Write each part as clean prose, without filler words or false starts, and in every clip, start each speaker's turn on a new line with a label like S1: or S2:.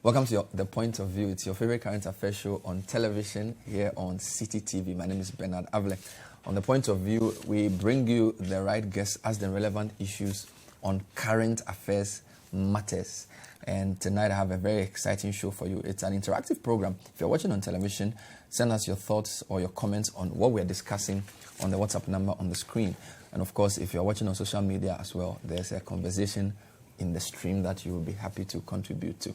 S1: Welcome to The Point of View. It's your favorite current affairs show on television here on City TV. My name is Bernard Avle. On The Point of View, we bring you the right guests as the relevant issues on current affairs matters. And tonight I have a very exciting show for you. It's an interactive program. If you're watching on television, send us your thoughts or your comments on what we're discussing on the WhatsApp number on the screen. And of course, if you're watching on social media as well, there's a conversation in the stream that you will be happy to contribute to.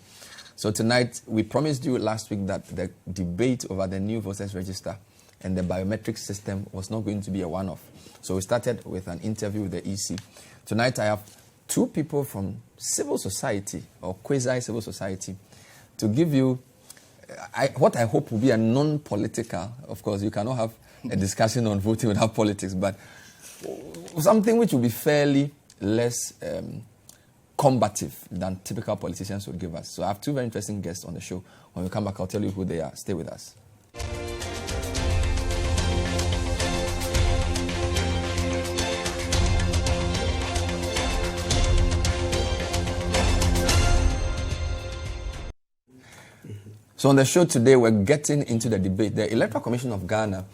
S1: So tonight, we promised you last week that the debate over the new voters register and the biometric system was not going to be a one-off. So we started with an interview with the EC. Tonight, I have two people from civil society or quasi-civil society to give you what I hope will be a non-political, of course, you cannot have a discussion on voting without politics, but something which will be fairly less combative than typical politicians would give us. So I have two very interesting guests on the show. When we come back, I'll tell you who they are. Stay with us. So on the show today, we're getting into the debate. The Electoral Commission of Ghana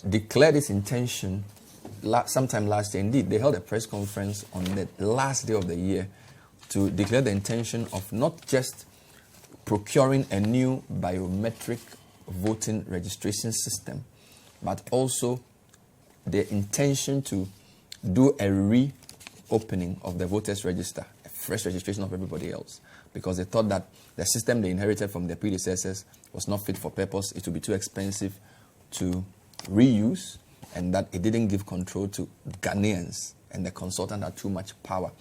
S1: declared its intention sometime last year. Indeed, they held a press conference on the last day of the year to declare the intention of not just procuring a new biometric voting registration system, but also the intention to do a reopening of the voters register, a fresh registration of everybody else, because they thought that the system they inherited from their predecessors was not fit for purpose. It would be too expensive to reuse, and that it didn't give control to Ghanaians, and the consultant had too much power.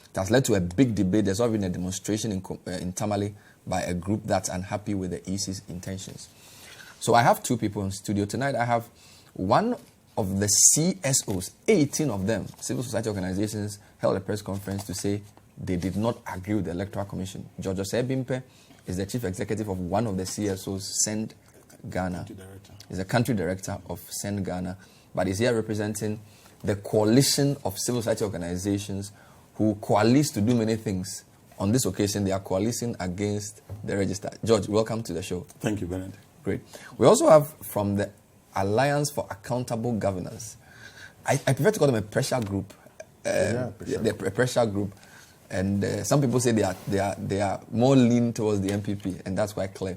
S1: It has led to a big debate. There's already been a demonstration in Tamale by a group that's unhappy with the EC's intentions. So I have two people in studio tonight. I have one of the CSOs, 18 of them, civil society organizations, held a press conference to say they did not agree with the Electoral Commission. George Osei-Bimpe is the chief executive of one of the CSOs, Send Ghana. He's the country director of Send Ghana, but he's here representing the coalition of civil society organizations who coalesce to do many things. On this occasion, they are coalescing against the register. George, welcome to the show.
S2: Thank you, Bernard.
S1: Great. We also have from the Alliance for Accountable Governance. I prefer to call them a pressure group. A pressure group. And some people say they are more lean towards the MPP, and that's quite clear.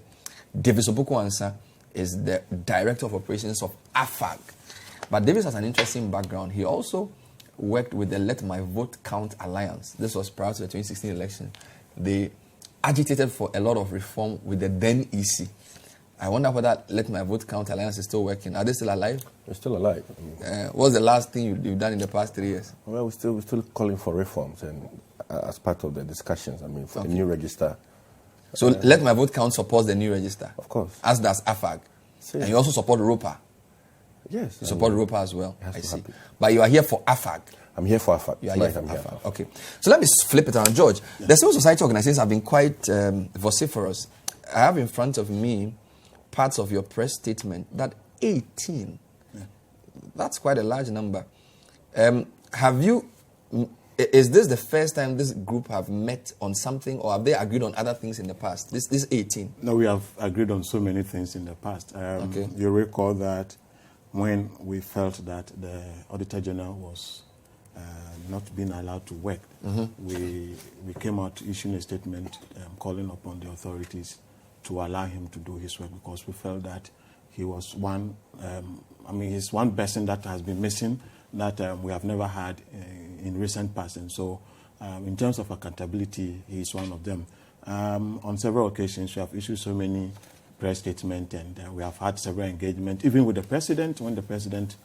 S1: Davis Obuku-Ansah is the director of operations of AFAG. But Davis has an interesting background. He also worked with the Let My Vote Count Alliance. This was prior to the 2016 election. They agitated for a lot of reform with the then EC. I wonder whether Let My Vote Count Alliance is still working. Are they still alive?
S3: They're still alive.
S1: What's the last thing you've done in the past 3 years?
S3: Well, we're still calling for reforms and as part of the discussions, for the new register.
S1: So Let My Vote Count supports the new register?
S3: Of course.
S1: As does AFAG.
S3: See.
S1: And you also support ROPA?
S3: Yes.
S1: You support ROPA as well? I see.
S3: Happy.
S1: But you are here for AFAG?
S3: I'm here for AFAG.
S1: You are here for AFAG. Okay. So let me flip it around. George, the civil society organizations have been quite vociferous. I have in front of me parts of your press statement that 18. Yeah. That's quite a large number. Is this the first time this group have met on something, or have they agreed on other things in the past? This 18?
S2: No, we have agreed on so many things in the past. You recall that when we felt that the Auditor General was not being allowed to work, we came out issuing a statement calling upon the authorities to allow him to do his work, because we felt that he was he's one person that has been missing that we have never had in recent past. And so in terms of accountability, he is one of them. On several occasions, we have issued so many press statements, and we have had several engagements, even with the president. When the president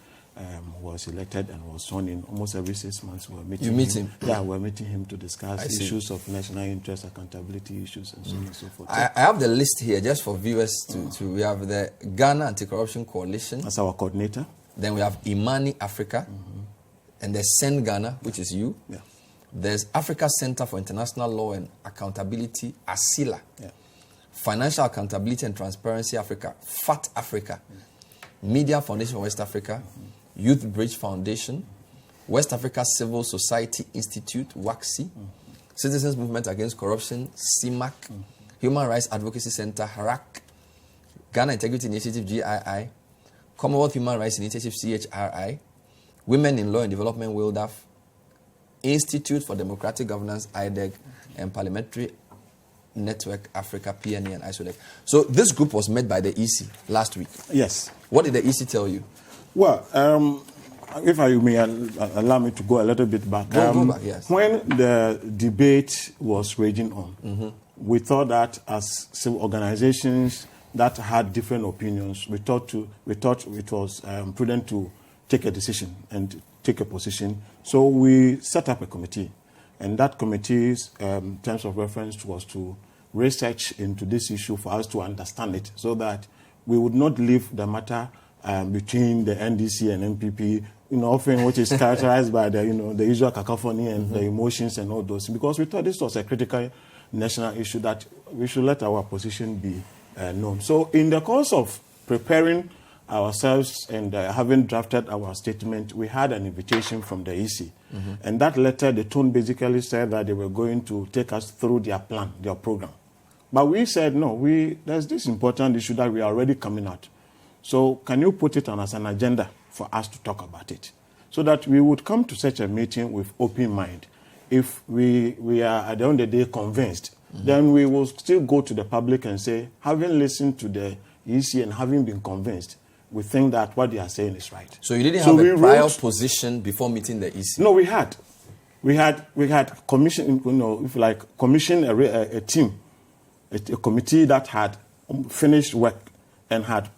S2: was elected and was sworn in, almost every 6 months we were meeting him.
S1: You meet him?
S2: Yeah, we're meeting him to discuss issues of national interest, accountability issues, and so on and so forth.
S1: I have the list here just for viewers to we have the Ghana Anti-Corruption Coalition.
S2: As our coordinator.
S1: Then we have Imani Africa. And there's Send Ghana, which is you.
S2: Yeah.
S1: There's Africa Center for International Law and Accountability, ASILA.
S2: Yeah.
S1: Financial Accountability and Transparency Africa, FAT Africa. Media Foundation for West Africa. Youth Bridge Foundation. West Africa Civil Society Institute, WACSI. Citizens Movement Against Corruption, CIMAC. Human Rights Advocacy Center, HRAC, Ghana Integrity Initiative, GII, Commonwealth Human Rights Initiative, CHRI, Women in Law and Development, WILDAF, Institute for Democratic Governance, IDEG, and Parliamentary Network Africa, PNE, and ISODEC. So this group was met by the EC last week.
S2: Yes.
S1: What did the EC tell you?
S2: Well, if I may allow me to go a little bit back.
S1: Go back, yes.
S2: When the debate was raging on, we thought that as civil organizations that had different opinions, we thought it was prudent to take a decision and take a position. So we set up a committee. And that committee's terms of reference was to research into this issue for us to understand it so that we would not leave the matter between the NDC and MPP, often which is characterized by the usual cacophony and the emotions and all those, because we thought this was a critical national issue that we should let our position be known. So in the course of preparing ourselves and having drafted our statement, we had an invitation from the EC. And that letter, the tone basically said that they were going to take us through their plan, their program. But we said, no, there's this important issue that we are already coming at. So can you put it on as an agenda for us to talk about it? So that we would come to such a meeting with open mind. If we are at the end of the day convinced, then we will still go to the public and say, having listened to the EC and having been convinced, we think that what they are saying is right.
S1: So you didn't have a prior position before meeting the EC?
S2: No, we had. We had commissioned, commissioned a team, a committee that had finished work and had,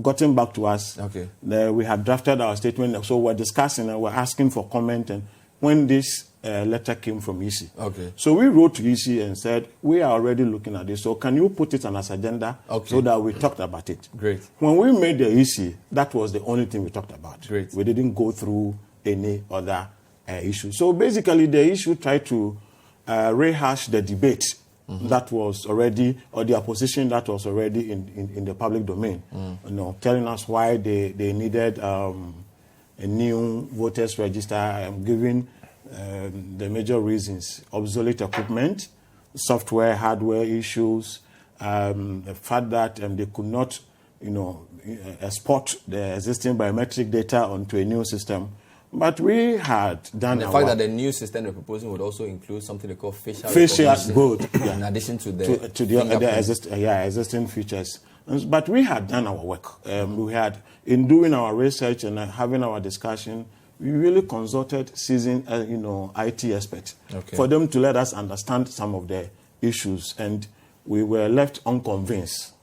S2: gotten back to us.
S1: Okay.
S2: We had drafted our statement, so we're discussing and we're asking for comment. And when this letter came from EC,
S1: okay.
S2: So we wrote to EC and said, we are already looking at this. So can you put it on as agenda so that we talked about it?
S1: Great.
S2: When we made the EC, that was the only thing we talked about.
S1: Great.
S2: We didn't go through any other issue. So basically, the issue tried to rehash the debate that was already, or the opposition that was already in the public domain, telling us why they needed a new voters register, giving the major reasons: obsolete equipment, software, hardware issues, the fact that they could not, export the existing biometric data onto a new system. But we had done
S1: the fact that the new system they're proposing would also include something they call facial
S2: good,
S1: in addition to
S2: the existing features. But we had done our work. We had, in doing our research and having our discussion, we really consulted seasoned, IT experts for them to let us understand some of the issues, and we were left unconvinced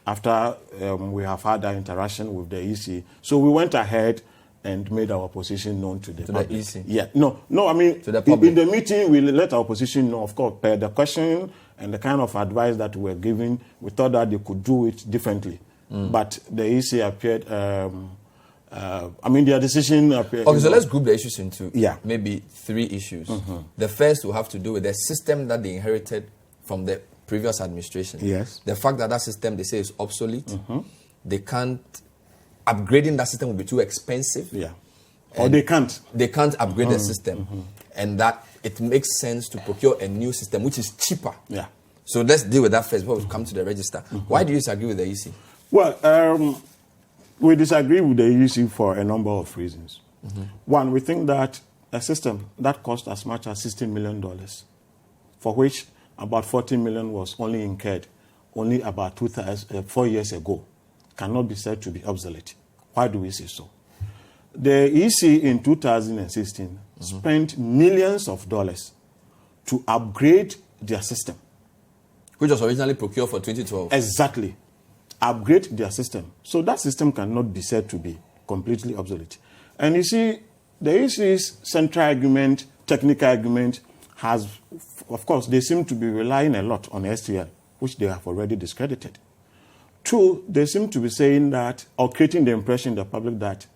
S2: after we have had that interaction with the EC. So we went ahead and made our position known to the public.
S1: The EC?
S2: Yeah, no, I mean,
S1: to the public.
S2: In the meeting, we let our position know, of course, per the question and the kind of advice that we were given, we thought that they could do it differently. But the EC appeared, their decision appeared.
S1: Okay, so let's group the issues into maybe 3 issues. The first will have to do with the system that they inherited from the previous administration.
S2: Yes.
S1: The fact that system, they say, is obsolete. They can't, upgrading that system will be too expensive.
S2: Yeah. Or they can't.
S1: They can't upgrade the system. And that it makes sense to procure a new system, which is cheaper.
S2: Yeah.
S1: So let's deal with that first before we come to the register. Why do you disagree with the EC?
S2: Well, we disagree with the EC for a number of reasons. One, we think that a system that cost as much as $16 million, for which about $40 million was only incurred only about 4 years ago, cannot be said to be obsolete. Why do we say so? The EC in 2016 spent millions of dollars to upgrade their system.
S1: Which was originally procured for 2012.
S2: Exactly. Upgrade their system. So that system cannot be said to be completely obsolete. And you see, the EC's central argument, technical argument, has, of course, they seem to be relying a lot on STL, which they have already discredited. 2, they seem to be saying that, or creating the impression in the public that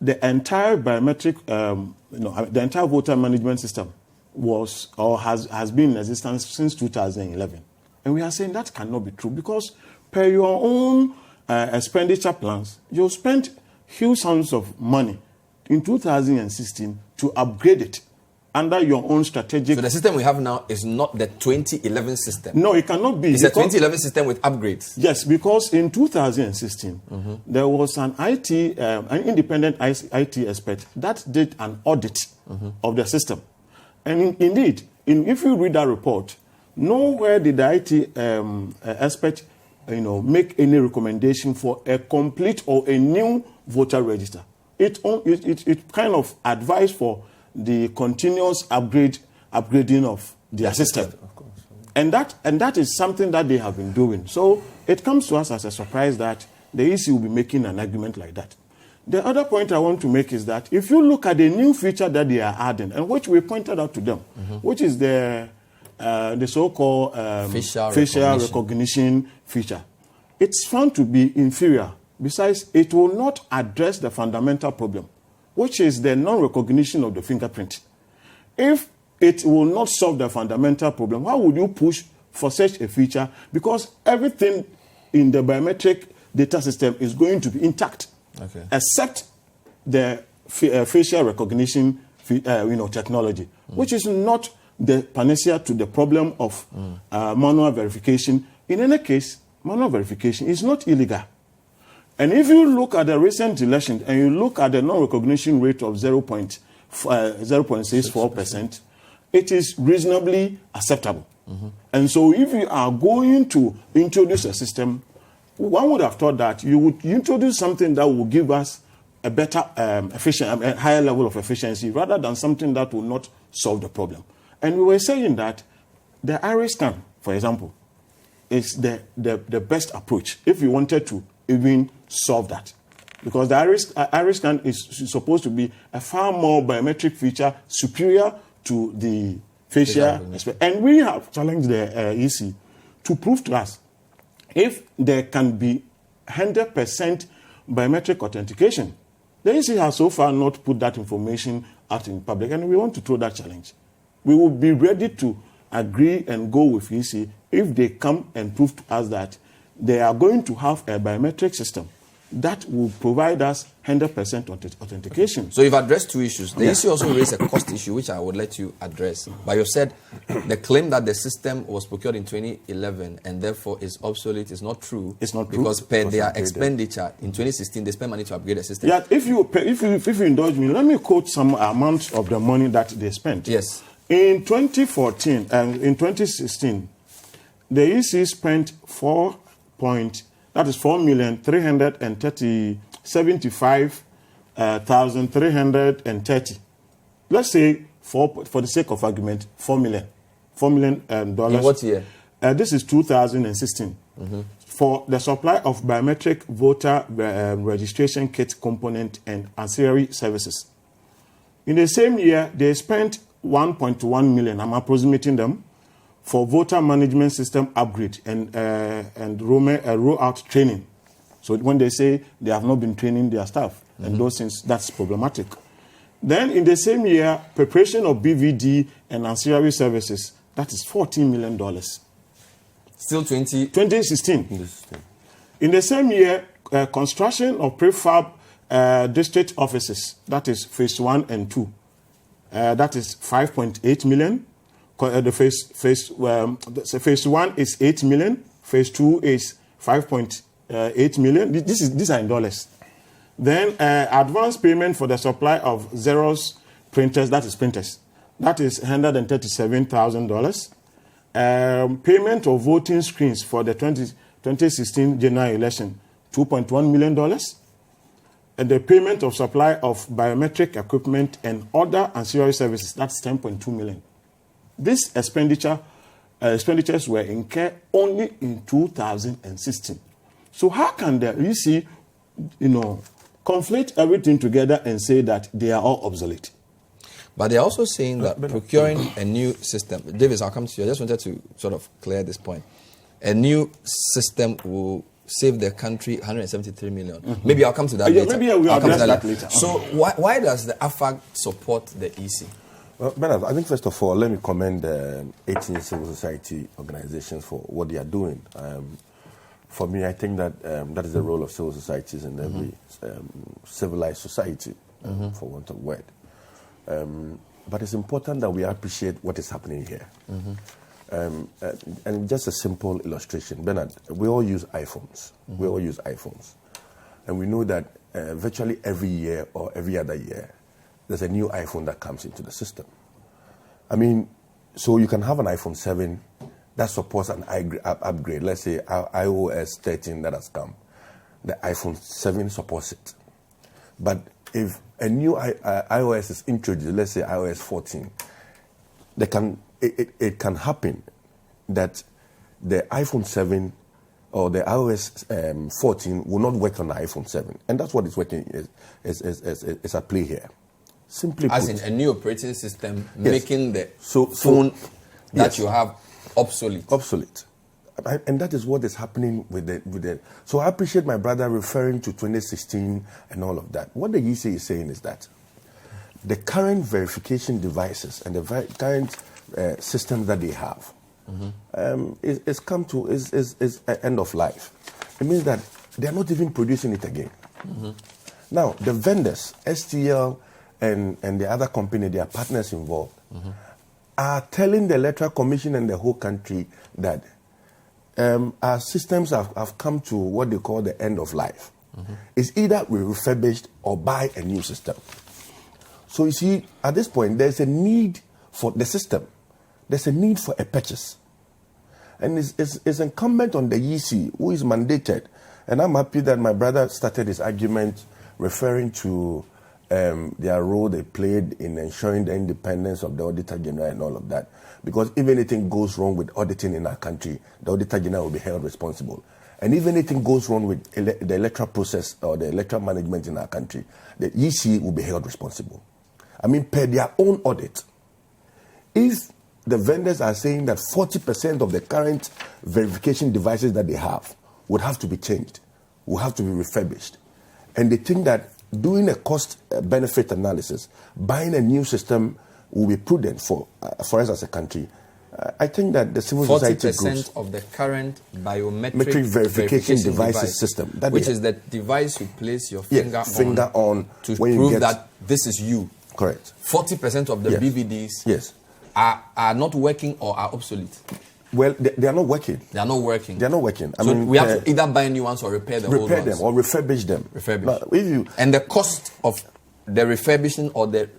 S2: the entire biometric, the entire voter management system was or has been in existence since 2011. And we are saying that cannot be true because per your own expenditure plans, you spent huge sums of money in 2016 to upgrade it. under your own strategic...
S1: So the system we have now is not the 2011 system?
S2: No, it cannot be.
S1: It's a 2011 system with upgrades?
S2: Yes, because in 2016, there was an an independent IT expert that did an audit of the system. And indeed, if you read that report, nowhere did the IT expert make any recommendation for a complete or a new voter register. It kind of advised for the continuous upgrading of their system.
S3: Of course.
S2: And that is something that they have been doing. So it comes to us as a surprise that the EC will be making an argument like that. The other point I want to make is that if you look at the new feature that they are adding, and which we pointed out to them, which is the so-called facial recognition feature, it's found to be inferior. Besides, it will not address the fundamental problem, which is the non-recognition of the fingerprint. If it will not solve the fundamental problem, why would you push for such a feature? Because everything in the biometric data system is going to be intact, except the facial recognition technology, which is not the panacea to the problem of manual verification. In any case, manual verification is not illegal. And if you look at the recent election and you look at the non-recognition rate of 0.64%, it is reasonably acceptable. And so if you are going to introduce a system, one would have thought that you would introduce something that will give us a better, a higher level of efficiency rather than something that will not solve the problem. And we were saying that the iris scan, for example, is the best approach if you wanted to even solve that. Because the iris scan is supposed to be a far more biometric feature superior to the facial. And we have challenged the EC to prove to us if there can be 100% biometric authentication. The EC has so far not put that information out in public, and we want to throw that challenge. We will be ready to agree and go with EC if they come and prove to us that they are going to have a biometric system that will provide us 100% authentication.
S1: So you've addressed two issues. The EC also raised a cost issue, which I would let you address. But you said the claim that the system was procured in 2011 and therefore is obsolete is not true.
S2: It's not true.
S1: Because per their expenditure in 2016, they spent money to upgrade the system.
S2: Yeah, if you indulge me, let me quote some amount of the money that they spent.
S1: Yes.
S2: In 2014 and in 2016, the EC spent $4,375,330. Let's say, for the sake of argument, $4 million. $4 million.
S1: In what year?
S2: This is 2016. For the supply of biometric voter registration kit component and ancillary services. In the same year, they spent $1.1 million, I'm approximating them, for voter management system upgrade and roll-out training. So when they say they have not been training their staff, and those things, that's problematic. Then in the same year, preparation of BVD and ancillary services, that is $14 million.
S1: Still
S2: 2016. In the same year, construction of prefab district offices, that is phase 1 and 2. That is $5.8 million. The phase 1 is $8 million. Phase 2 is $5.8 million. These are in dollars. Then advance payment for the supply of Xerox printers, that is printers. That is $137,000. Payment of voting screens for the 2016 general election, $2.1 million. And the payment of supply of biometric equipment and other ancillary services, that's $10.2 million. These expenditures were incurred only in 2016. So how can the EC, conflate everything together and say that they are all obsolete?
S1: But they're also saying that procuring a new system, Davis, I'll come to you. I just wanted to sort of clear this point. A new system will save the country $173 million. Maybe I'll come to that later.
S2: Maybe we'll address that later.
S1: So why does the AFAG support the EC?
S3: Well, Bernard, I think first of all, let me commend the 18 civil society organizations for what they are doing. For me, I think that that is the role of civil societies in every civilized society, for want of word. but it's important that we appreciate what is happening here. And just a simple illustration, Bernard, we all use iPhones. We all use iPhones. And we know that virtually every year or every other year, there's a new iPhone that comes into the system. I mean, so you can have an iPhone 7 that supports an upgrade. Let's say iOS 13 that has come. The iPhone 7 supports it. But if a new iOS is introduced, let's say iOS 14, it can happen that the iPhone 7 or the iOS 14 will not work on the iPhone 7. And that's what is working is at play here. Simply
S1: as
S3: put,
S1: in a new operating system
S3: yes.
S1: making the phone that you have obsolete.
S3: Obsolete. And that is what is happening with the. So I appreciate my brother referring to 2016 and all of that. What the EC is saying is that the current verification devices and the current systems that they have is come to is end of life. It means that they are not even producing it again. Now the vendors, STL and the other company, their partners involved, are telling the Electoral Commission and the whole country that our systems have come to what they call the end of life. It's either we refurbish or buy a new system. So you see, at this point, there's a need for the system. There's a need for a purchase. And it's incumbent on the EC, who is mandated. And I'm happy that my brother started his argument referring to their role they played in ensuring the independence of the Auditor General and all of that. Because if anything goes wrong with auditing in our country, the Auditor General will be held responsible. And if anything goes wrong with the electoral process or the electoral management in our country, the EC will be held responsible. I mean, per their own audit, if the vendors are saying that 40% of the current verification devices that they have would have to be changed, will have to be refurbished, and they think that doing a cost-benefit analysis, buying a new system will be prudent for us as a country, I think that the civil society groups...
S1: 40% of the current biometric
S3: verification devices system.
S1: Which is the device you place your finger
S3: on
S1: to prove that this is you.
S3: Correct.
S1: 40% of the BVDs are not working or are obsolete.
S3: Well, they are not working.
S1: They are not working.
S3: They are not working.
S1: So we have to either buy new ones or repair the old ones.
S3: Repair them or refurbish them.
S1: Refurbish. Now, and the cost of the refurbishing or the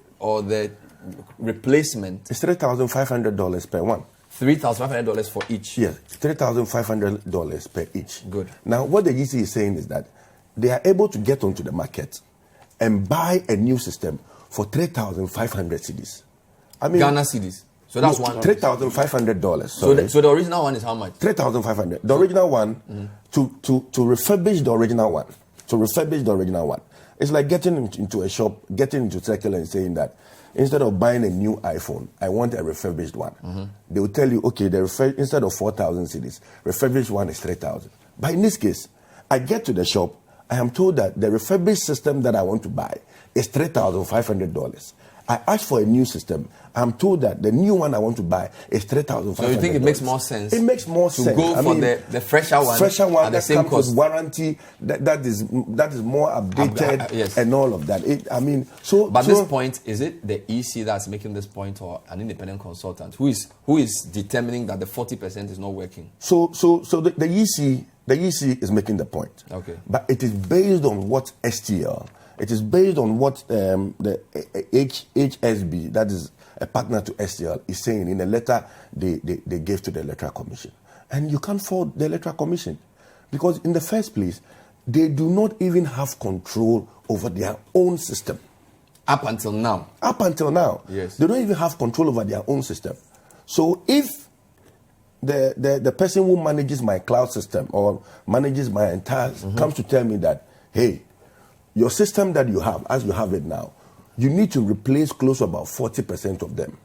S1: replacement
S3: is $3,500 per one.
S1: $3,500 for each.
S3: Yes, $3,500 per each.
S1: Good.
S3: Now, what the EC is saying is that they are able to get onto the market and buy a new system for 3,500 cedis. I mean,
S1: Ghana cedis. So that's
S3: $3,500.
S1: So the original one is how much?
S3: 3,500. The original one, to refurbish the original one, it's like getting into a shop, getting into Circle and saying that instead of buying a new iPhone, I want a refurbished one. They will tell you, okay, instead of 4,000 cedis, refurbished one is 3,000. But in this case, I get to the shop, I am told that the refurbished system that I want to buy is $3,500. I ask for a new system. I'm told that the new one I want to buy is $3,500.
S1: So you think it makes more sense?
S3: It makes more sense
S1: to go for the fresher one at the same cost.
S3: With warranty that is more updated and all of that.
S1: But this point, is it the EC that's making this point or an independent consultant who is determining that the 40% is not working?
S3: So the EC is making the point.
S1: Okay.
S3: But it is based on what STL. It is based on what the HSB, that is a partner to STL, is saying in a letter they gave to the Electoral Commission. And you can't fault the Electoral Commission because in the first place, they do not even have control over their own system.
S1: Up until now.
S3: Yes. They don't even have control over their own system. So if the person who manages my cloud system or manages my entire comes to tell me that, hey, your system that you have, as you have it now, you need to replace close to about 40% of them.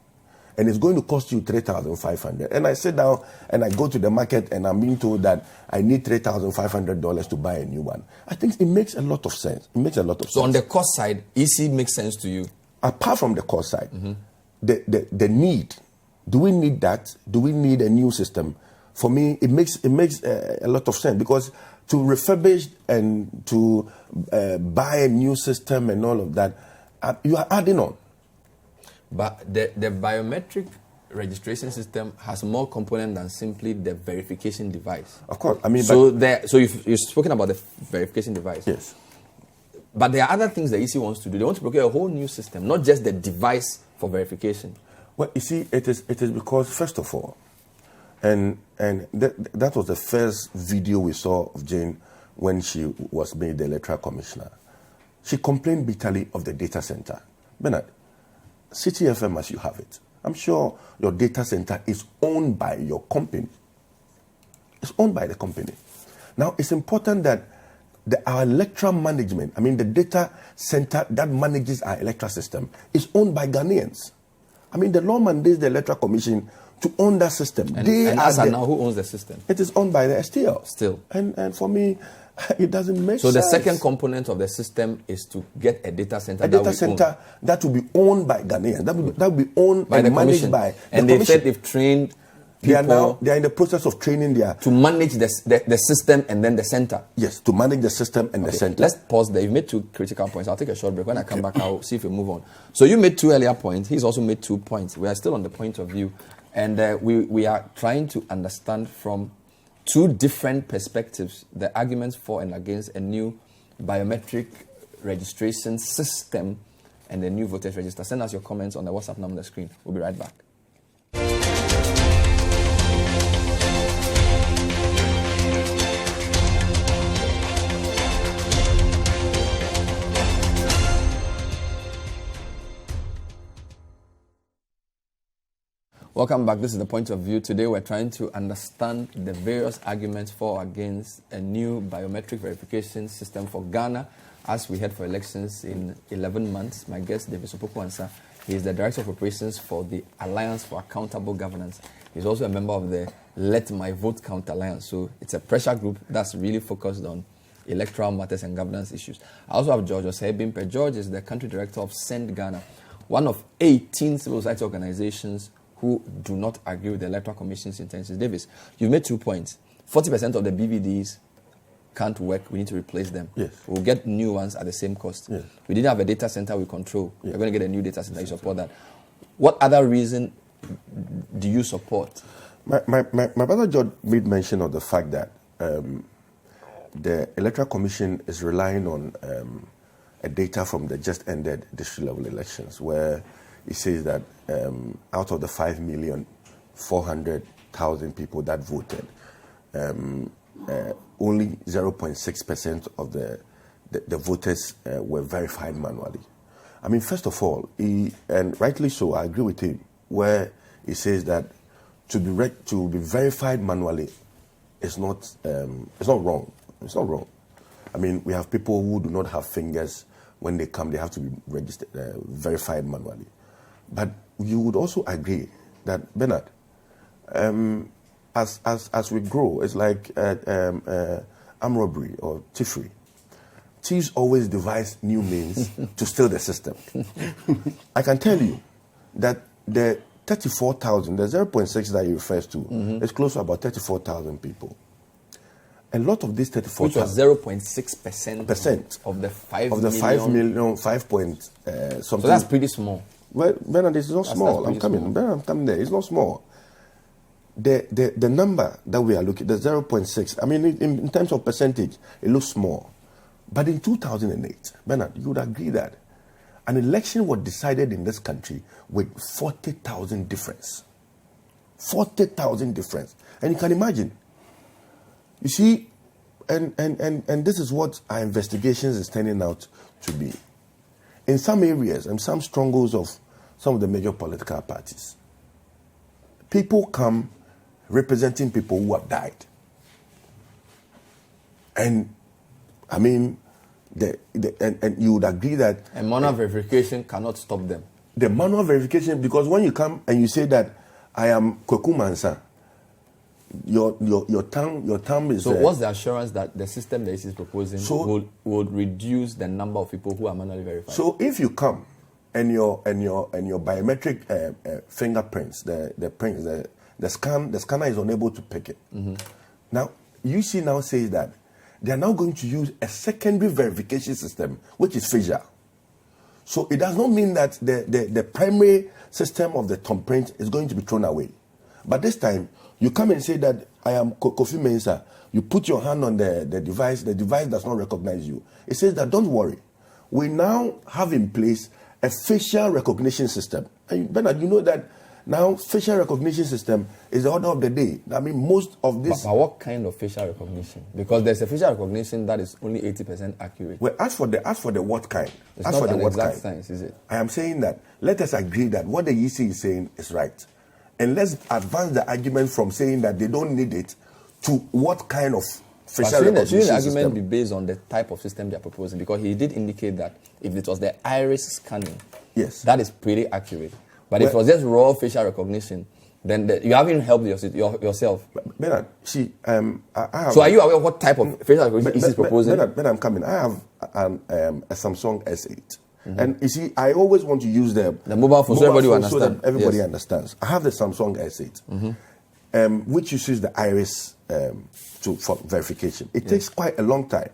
S3: And it's going to cost you $3,500. And I sit down and I go to the market and I'm being told that I need $3,500 to buy a new one. I think it makes a lot of sense.
S1: So on the cost side, EC makes sense to you?
S3: Apart from the cost side, the need. Do we need that? Do we need a new system? For me, it makes a lot of sense because to refurbish and to buy a new system and all of that, you are adding on.
S1: But the biometric registration system has more components than simply the verification device.
S3: Of course. I mean,
S1: so you've spoken about the verification device.
S3: Yes.
S1: But there are other things the EC wants to do. They want to procure a whole new system, not just the device for verification.
S3: Well, you see, it is because, first of all, and that was the first video we saw of Jane when she was made the electoral commissioner. She complained bitterly of the data center. Bernard, City FM as you have it, I'm sure your data center is owned by your company. It's owned by the company. Now, it's important that our electoral management, I mean the data center that manages our electoral system, is owned by Ghanaians. I mean, the law mandates the Electoral Commission to own that system.
S1: And as of now, who owns the system?
S3: It is owned by the STL.
S1: Still.
S3: And for me, it doesn't make sense.
S1: So the second component of the system is to get a data center
S3: that will be owned by Ghanaians. That will be owned by and managed by the
S1: and
S3: commission.
S1: They said they've trained people.
S3: They are in the process of training
S1: to manage the system and then the center.
S3: Yes, to manage the system and the center.
S1: Let's pause there. You've made two critical points. I'll take a short break. When I come back, I'll see if we move on. So you made two earlier points. He's also made 2 points. We are still on the point of view. And we are trying to understand from two different perspectives the arguments for and against a new biometric registration system and the new voters register. Send us your comments on the WhatsApp number on the screen. We'll be right back. Welcome back. This is The Point of View. Today we're trying to understand the various arguments for or against a new biometric verification system for Ghana as we head for elections in 11 months. My guest, David Sopoku-Ansah, he is the Director of Operations for the Alliance for Accountable Governance. He's also a member of the Let My Vote Count Alliance. So it's a pressure group that's really focused on electoral matters and governance issues. I also have George Osei-Bimpe. George is the Country Director of Send Ghana, one of 18 civil society organizations who do not agree with the Electoral Commission's intentions. Davis, you've made 2 points. 40% of the BVDs can't work. We need to replace them.
S3: Yes.
S1: We'll get new ones at the same cost.
S3: Yes.
S1: We didn't have a data center we control.
S3: Yes.
S1: We're going to get a new data center. You support that. What other reason do you support?
S3: My brother George made mention of the fact that the Electoral Commission is relying on a data from the just ended district level elections, where it says that out of the 5,400,000 people that voted, only 0.6% of the voters were verified manually. I mean, first of all, and rightly so, I agree with him, where he says that to be verified manually is not wrong. It's not wrong. I mean, we have people who do not have fingers. When they come, they have to be registered, verified manually. But you would also agree that, Bernard, as we grow, it's like armed robbery or thievery. Thieves always devise new means to steal the system. I can tell you that the 34,000, the 0.6 that he refers to, is close to about 34,000 people. A lot of these 34,000...
S1: Which was 0.6% of the 5
S3: of the
S1: million.
S3: 5 million, 5 point something.
S1: So that's pretty small.
S3: Well, Bernard, it's not small. I'm coming. Bernard, I'm coming there. It's not small. The number that we are looking, the 0.6, I mean, in terms of percentage, it looks small. But in 2008, Bernard, you would agree that an election was decided in this country with 40,000 difference. 40,000 difference. And you can imagine. You see, and this is what our investigations is turning out to be. In some areas and some strongholds of some of the major political parties, people come representing people who have died. And, I mean, and you would agree that...
S1: And manual verification cannot stop them.
S3: The manual verification, because when you come and you say that, I am Kweku Mansa, your term is...
S1: So what's the assurance that the system that is proposing would reduce the number of people who are manually verified? So
S3: if you come and your biometric fingerprints, the scanner is unable to pick it. Now, UC now says that they are now going to use a secondary verification system, which is facial. So it does not mean that the primary system of the thumbprint is going to be thrown away. But this time, you come and say that I am Kofi Mensah. You put your hand on the device does not recognize you. It says that don't worry. We now have in place a facial recognition system. And Bernard, you know that now facial recognition system is the order of the day. I mean, most of this...
S1: But what kind of facial recognition? Because there's a facial recognition that is only 80% accurate.
S3: Well, as for the what kind?
S1: It's not an exact science, is it?
S3: I am saying that let us agree that what the EC is saying is right. And let's advance the argument from saying that they don't need it to what kind of facial recognition
S1: system. The argument
S3: system
S1: be based on the type of system they are proposing, because he did indicate that if it was the iris scanning,
S3: yes,
S1: that is pretty accurate. But if it was just raw facial recognition, then you haven't helped yourself.
S3: Bernard, see, I have...
S1: So are you aware of what type of facial recognition he is proposing?
S3: Bernard, I'm coming. I have a Samsung S8. Mm-hmm. And you see, I always want to use the
S1: mobile phone so everybody understands.
S3: So that everybody understands. I have the Samsung S8, which uses the iris for verification. It takes quite a long time.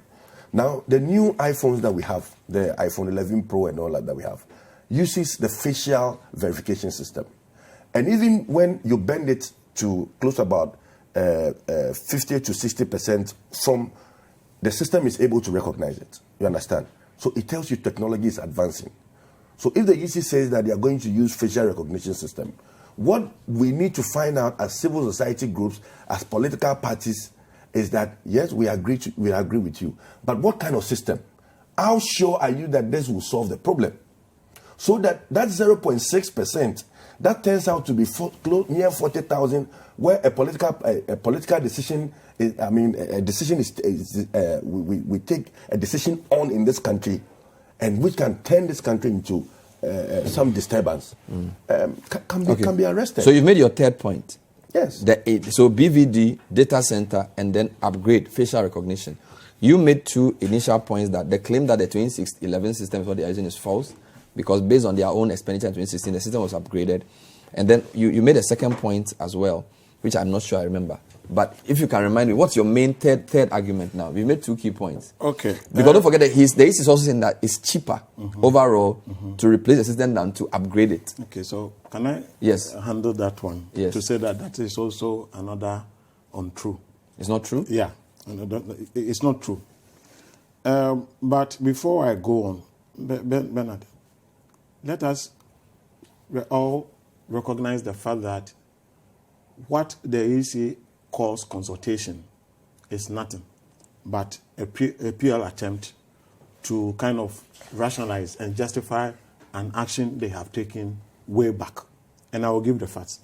S3: Now, the new iPhones that we have, the iPhone 11 Pro and all that we have, uses the facial verification system. And even when you bend it to close about 50 to 60% from, the system is able to recognize it. You understand? So it tells you technology is advancing. So if the EC says that they are going to use facial recognition system, what we need to find out as civil society groups, as political parties, is that, yes, we agree with you. But what kind of system? How sure are you that this will solve the problem? So that 0.6%, that turns out to be near 40,000, where a political decision is, we take a decision on in this country, and which can turn this country into some disturbance, can be arrested.
S1: So you've made your third point.
S3: Yes.
S1: So BVD, data center, and then upgrade facial recognition. You made two initial points that the claim that the 2011 system for the agent is false, because based on their own expenditure in 2016, the system was upgraded. And then you made a second point as well, which I'm not sure I remember. But if you can remind me, what's your main third argument now? We made two key points.
S2: Okay.
S1: Because don't forget that the EC is also saying that it's cheaper overall to replace the system than to upgrade it.
S2: Okay, so can I handle that one?
S1: Yes.
S2: To say that is also another untrue.
S1: It's not true?
S2: Yeah, it's not true. But before I go on, Bernard, let us all recognize the fact that what the EC calls consultation is nothing but a pure attempt to kind of rationalize and justify an action they have taken way back. And I will give the facts.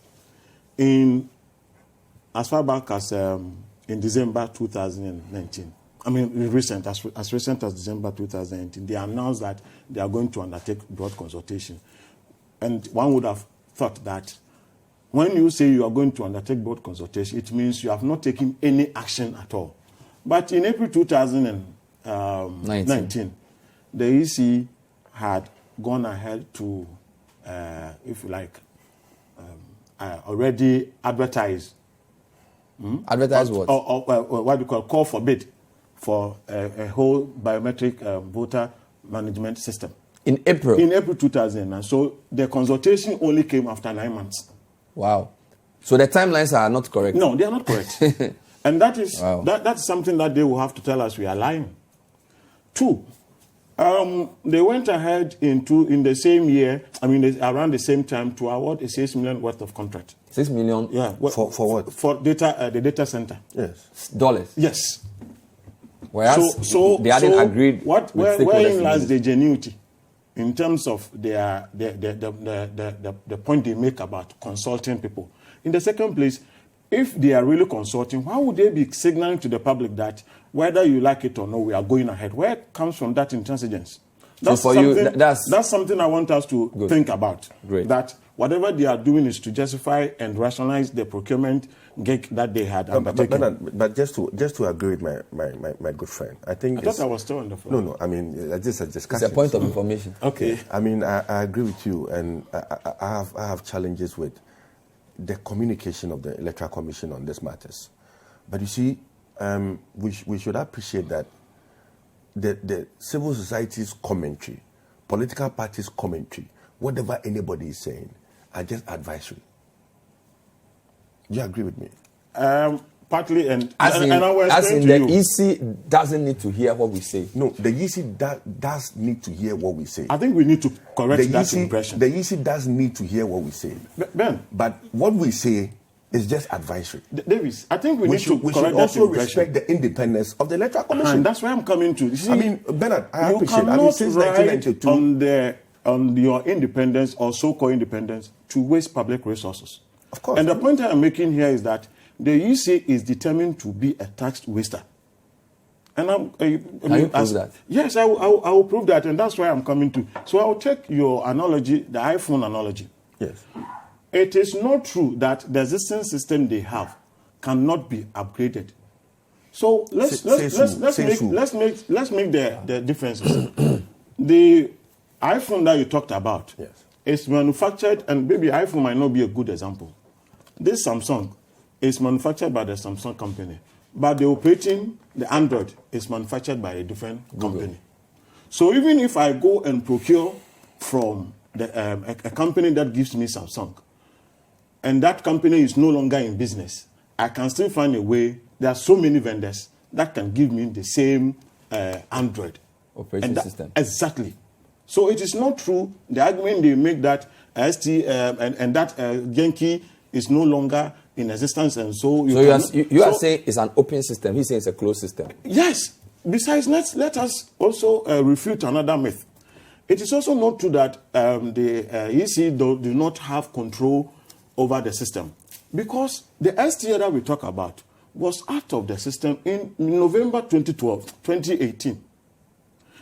S2: As far back as in December 2019, I mean, as recent as December 2019, they announced that they are going to undertake broad consultation. And one would have thought that when you say you are going to undertake broad consultation, it means you have not taken any action at all. But in April 2019, the EC had gone ahead to, if you like, already advertise.
S1: Advertise what?
S2: Or what we call for bid for a whole biometric voter management system.
S1: In April?
S2: In April 2009. So the consultation only came after 9 months.
S1: Wow. So the timelines are not correct?
S2: No, they are not correct. And that is that's something that they will have to tell us we are lying. Two, they went ahead in the same year, around the same time, to award a 6 million worth of contract.
S1: 6 million?
S3: Yeah. For what?
S2: For the data center.
S3: Yes.
S1: Dollars?
S2: Yes.
S1: Whereas they hadn't agreed with
S2: wherein lies the genuity in terms of the point they make about consulting people. In the second place, if they are really consulting, why would they be signaling to the public that whether you like it or not, we are going ahead? Where comes from that intransigence? That's that's something I want us to think about.
S1: Great.
S2: That whatever they are doing is to justify and rationalize the procurement gig that they had undertaken.
S3: But just to agree with my good friend, I thought
S2: I was still on the floor.
S3: No, I mean, this is a discussion.
S1: It's a point of information.
S2: Okay.
S3: I mean, I agree with you, and I have challenges with the communication of the Electoral Commission on these matters. But you see, we should appreciate that the civil society's commentary political parties' commentary, whatever anybody is saying, are just advisory. Do you agree with me?
S2: Partly, and
S1: as
S2: I will explain to
S1: the
S2: you.
S1: EC doesn't need to hear what we say.
S3: No, the EC does need to hear what we say.
S2: I think we need to correct that impression.
S3: The EC does need to hear what we say.
S2: Ben,
S3: but what we say is just advisory.
S2: Davis, I think we should
S3: also respect the independence of the Electoral Commission.
S2: And that's where I'm coming to. You see,
S3: I mean, Bernard, I
S2: you
S3: appreciate.
S2: cannot
S3: since
S2: ride
S3: 1992
S2: on your independence or so-called independence to waste public resources.
S3: Of course.
S2: And the point I'm making here is that the EC is determined to be a tax waster. And
S1: Can you prove that?
S2: Yes, I will prove that, and that's where I'm coming to. So I'll take your analogy, the iPhone analogy.
S3: Yes.
S2: It is not true that the existing system they have cannot be upgraded. So let's make the differences. The iPhone that you talked about is manufactured, and maybe iPhone might not be a good example. This Samsung is manufactured by the Samsung company, but the operating, the Android, is manufactured by a different company. So even if I go and procure from a company that gives me Samsung, and that company is no longer in business, I can still find a way. There are so many vendors that can give me the same Android
S1: operating system.
S2: Exactly. So it is not true. The argument they make that ST and that Genki is no longer in existence, and so you
S1: are saying it's an open system. He's saying it's a closed system.
S2: Yes. Besides, let us also refute another myth. It is also not true that the EC do not have control over the system, because the STA that we talk about was out of the system in November 2018.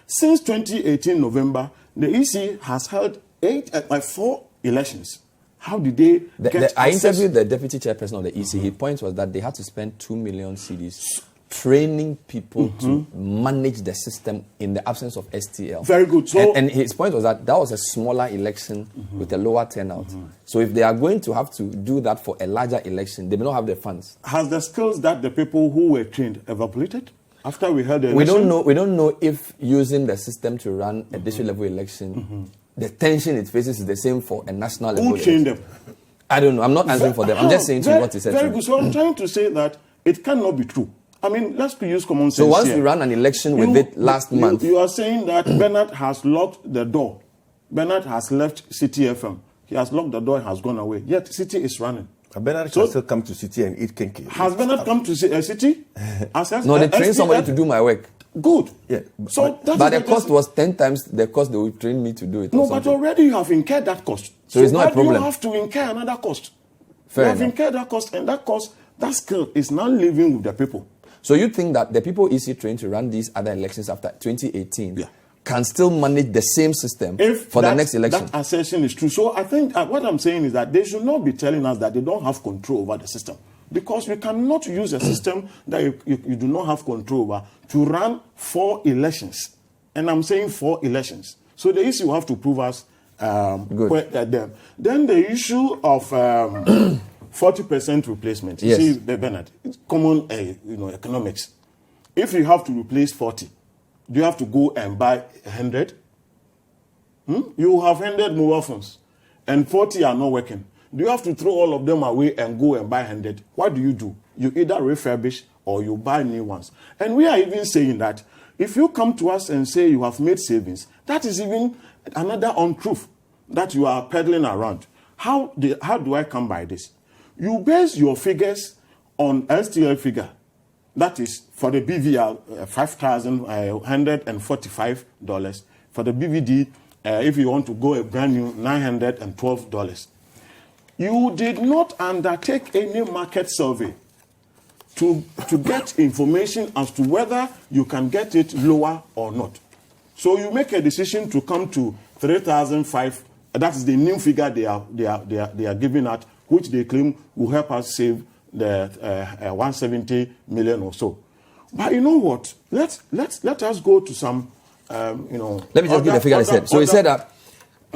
S2: Since 2018 November, the EC has held 4 elections. How did they get
S1: I interviewed the deputy chairperson of the EC. His point was that they had to spend 2 million cedis training people to manage the system in the absence of STL.
S2: Very good. So,
S1: and his point was that was a smaller election with a lower turnout. So if they are going to have to do that for a larger election, they may not have the funds.
S2: Has the skills that the people who were trained evaporated after we held the election?
S1: We don't know if using the system to run a district level election, the tension it faces is the same for a national level.
S2: Who trained them?
S1: I don't know. I'm not answering for them. I'm just saying to you what he said.
S2: Very good. So I'm trying to say that it cannot be true. I mean, let's use common sense.
S1: So once
S2: here.
S1: we ran an election with it last month.
S2: You are saying that Bernard has locked the door. Bernard has left City FM. He has locked the door and has gone away. Yet City is running.
S3: Bernard can still come to City and eat kenke.
S2: Has Bernard come to City?
S1: No, they trained somebody to do my work.
S2: Good.
S3: Yeah.
S2: So
S1: but the cost was 10 times the cost they would train me to do it.
S2: No, but already you have incurred that cost.
S1: So it's not a problem.
S2: You have to incur another cost.
S1: Fair
S2: enough. You have incurred that cost, and that skill is now living with the people.
S1: So you think that the people EC trained to run these other elections after 2018 can still manage the same system for the next election?
S2: That assertion is true. So I think what I'm saying is that they should not be telling us that they don't have control over the system. Because we cannot use a system that you do not have control over to run 4 elections. And I'm saying 4 elections. So the issue will have to prove us them. Then the issue of 40% replacement. You see, Bernard, it's common economics. If you have to replace 40, do you have to go and buy 100? You have 100 mobile phones and 40 are not working. Do you have to throw all of them away and go and buy 100? What do? You either refurbish or you buy new ones. And we are even saying that if you come to us and say you have made savings, that is even another untruth that you are peddling around. How do I come by this? You base your figures on STL figure. That is for the BVR, $5,145. For the BVD, if you want to go a brand new, $912. You did not undertake any market survey to get information as to whether you can get it lower or not. So you make a decision to come to 3,005. That is the new figure they are giving out, which they claim will help us save the 170 million or so. But you know what? Let us go to some
S1: Let me just give the figure I said. So he said that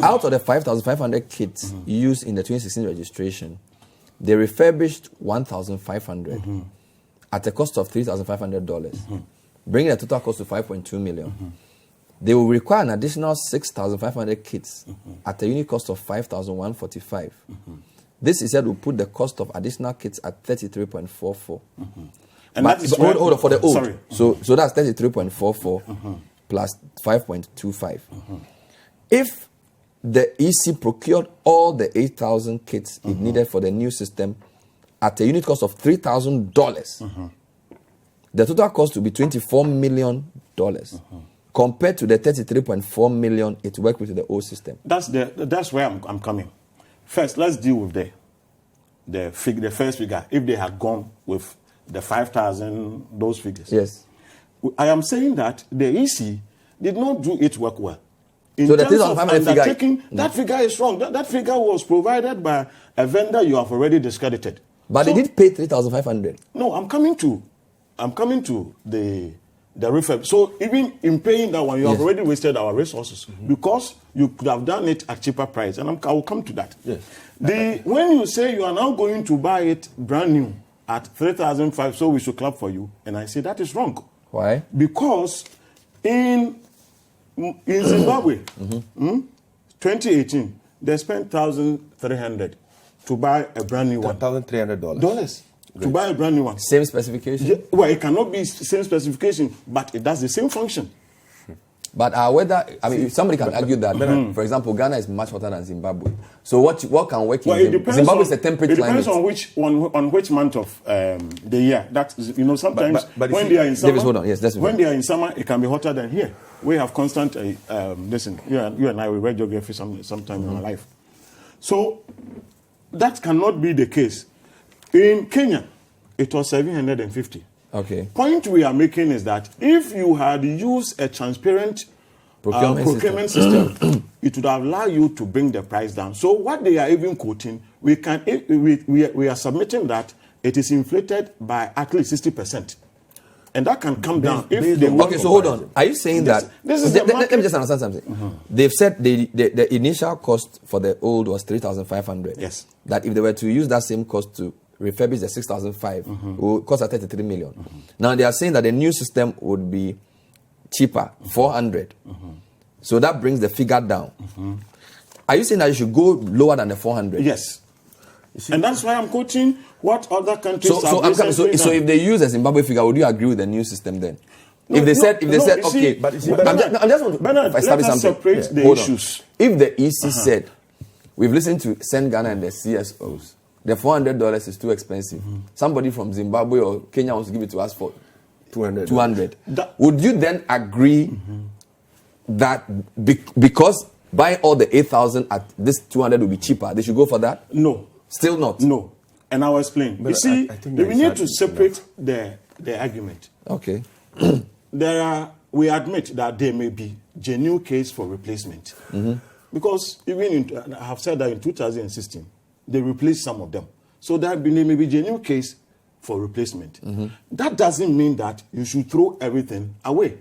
S1: out of the 5,500 kits used in the 2016 registration, they refurbished 1,500 at a cost of $3,500, bringing the total cost to $5.2 million. they will require an additional 6,500 kits at a unit cost of 5,145. This, he said, will put the cost of additional kits at 33.44.
S2: And
S1: but
S2: that is
S1: hold on, for the old.
S2: Sorry.
S1: So that's 33.44 plus 5.25. If the EC procured all the 8,000 kits it needed for the new system at a unit cost of $3,000, the total cost will be $24 million compared to the 33.4 million it worked with the old system.
S2: That's where I'm coming. First, let's deal with the first figure. If they had gone with the 5,000, those figures.
S1: Yes.
S2: I am saying that the EC did not do its work well.
S1: So the figure,
S2: that figure is wrong. That figure was provided by a vendor you have already discredited.
S1: But they did pay 3,500.
S2: No, I'm coming to the refurb. So even in paying that one, you have already wasted our resources because you could have done it at cheaper price. And I will come to that.
S3: Yes.
S2: When you say you are now going to buy it brand new at 3,500, so we should clap for you. And I say that is wrong.
S1: Why?
S2: Because in Zimbabwe, 2018, they spent $1,300 to buy a brand new one.
S3: $1,300.
S2: To buy a brand new one.
S1: Same specification?
S2: Yeah, well, it cannot be same specification, but it does the same function.
S1: But somebody can argue that, for example, Ghana is much hotter than Zimbabwe. So what can work in Zimbabwe is a temperate climate.
S2: It depends on which month of the year. That sometimes when they are in summer,
S1: Davis, hold on. Yes,
S2: when they are in summer, it can be hotter than here. We have constant. Listen, you and I, we read geography sometime in our life, so that cannot be the case. In Kenya, it was 750.
S1: Okay.
S2: Point we are making is that if you had used a transparent procurement system, it would have allowed you to bring the price down. So what they are even quoting, we are submitting that it is inflated by at least 60%. And that can come down if they
S1: Okay, so hold on. Are you saying that... Let me just understand something. They've said the initial cost for the old was 3,500.
S2: Yes.
S1: That if they were to use that same cost to refurbish the 6,500, it would cost at 33 million. Now they are saying that the new system would be cheaper, 400. So that brings the figure down. Are you saying that you should go lower than the 400?
S2: Yes. And that's why I'm quoting what other countries have
S1: so if they use a Zimbabwe figure, would you agree with the new system then? If they said, okay,
S3: but
S1: I'm just want to establish something.
S2: Separate the issues.
S1: If the EC said, we've listened to Send Ghana and the CSOs, the $400 is too expensive. Somebody from Zimbabwe or Kenya wants to give it to us for 200. Would you then agree that because buying all the 8,000 at this 200 will be cheaper, they should go for that?
S2: No.
S1: Still not?
S2: No. And I will explain.
S3: But
S2: you see, we need to separate the argument.
S1: Okay.
S2: We admit that there may be genuine case for replacement. Because even I have said that in 2016, they replaced some of them. So there may be genuine case for replacement. That doesn't mean that you should throw everything away.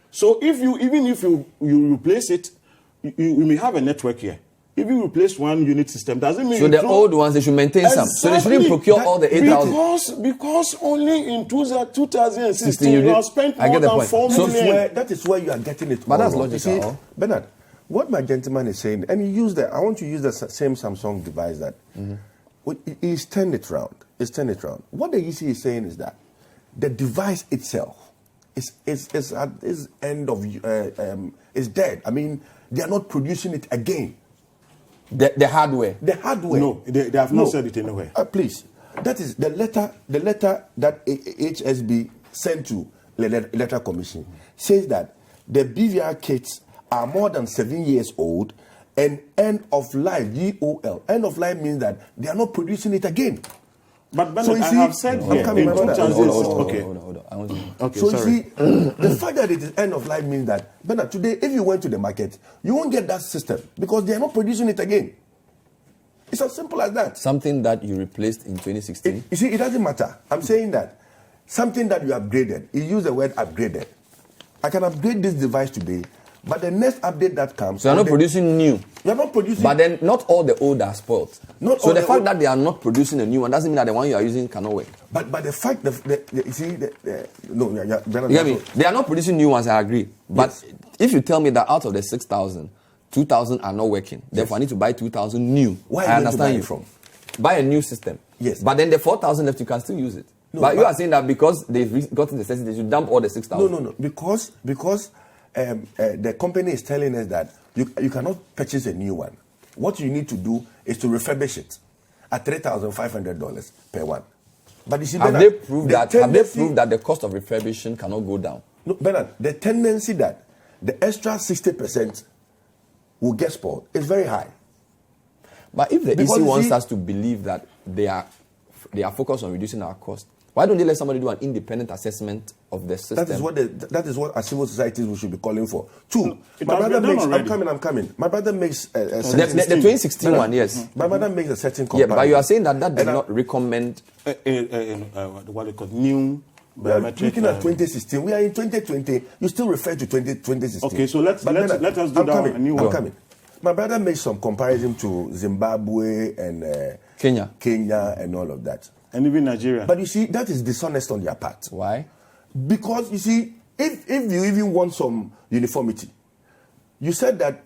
S2: So even if you replace it, you may have a network here. If you replace one unit system, doesn't mean
S1: so the old ones they should maintain some. So they shouldn't procure all the 8,000.
S2: Because only in 2016 you have spent more than 4 million.
S3: That is where you are getting it.
S1: But that's logical.
S3: Bernard, what my gentleman is saying, and I want to use the same Samsung device that he's turned it around. What the EC is saying is that the device itself is at this end of is dead. I mean, they are not producing it again.
S1: The hardware.
S3: The hardware.
S2: No, they have not said it anywhere.
S3: Please, that is the letter that HSB sent to the Electoral Commission says that the BVR kits are more than 7 years old and end of life, GOL. End of life means that they are not producing it again.
S2: But Bernard, I have said here in 2016.
S3: Okay, so sorry. You see, the fact that it is end of life means that, Bernard, today, if you went to the market, you won't get that system because they are not producing it again. It's as simple as that.
S1: Something that you replaced in 2016?
S3: You see, it doesn't matter. I'm saying that something that you upgraded, you use the word upgraded. I can upgrade this device today, But the next update that comes...
S1: So you're not producing new.
S3: You're not producing...
S1: But then not all the old are spoiled. So the fact that they are not producing a new one doesn't mean that the one you are using cannot work.
S3: But the fact that... You see...
S1: They are not producing new ones, I agree. But yes. If you tell me that out of the 6,000, 2,000 are not working, therefore I need to buy 2,000 new.
S3: Where are you going to buy it from?
S1: Buy a new system.
S3: Yes.
S1: But then the 4,000 left, you can still use it. No, but you are saying that because they've gotten the necessity, they should dump all the 6,000.
S3: No. Because the company is telling us that you cannot purchase a new one. What you need to do is to refurbish it at $3,500 per one. But you see,
S1: have they proved that the cost of refurbishing cannot go down?
S3: No, Bernard, the tendency that the extra 60% will get spoiled is very high.
S1: But if the EC wants us to believe that they are focused on reducing our cost, why don't they let somebody do an independent assessment of the system?
S3: That is what as civil societies we should be calling for. Two, my brother makes... I'm coming. My brother makes a certain...
S1: The 2016 one, yes.
S3: My brother makes a certain comparison.
S1: Yeah, but you are saying that does not recommend...
S2: what they call new...
S3: Looking at 2016, we are in 2020. You still refer to 2016.
S2: Okay, so let us do that.
S3: I'm coming. My brother made some comparison to Zimbabwe and
S1: Kenya
S3: and all of that.
S2: And even Nigeria.
S3: But you see, that is dishonest on their part.
S1: Why?
S3: Because, you see, if you even want some uniformity, you said that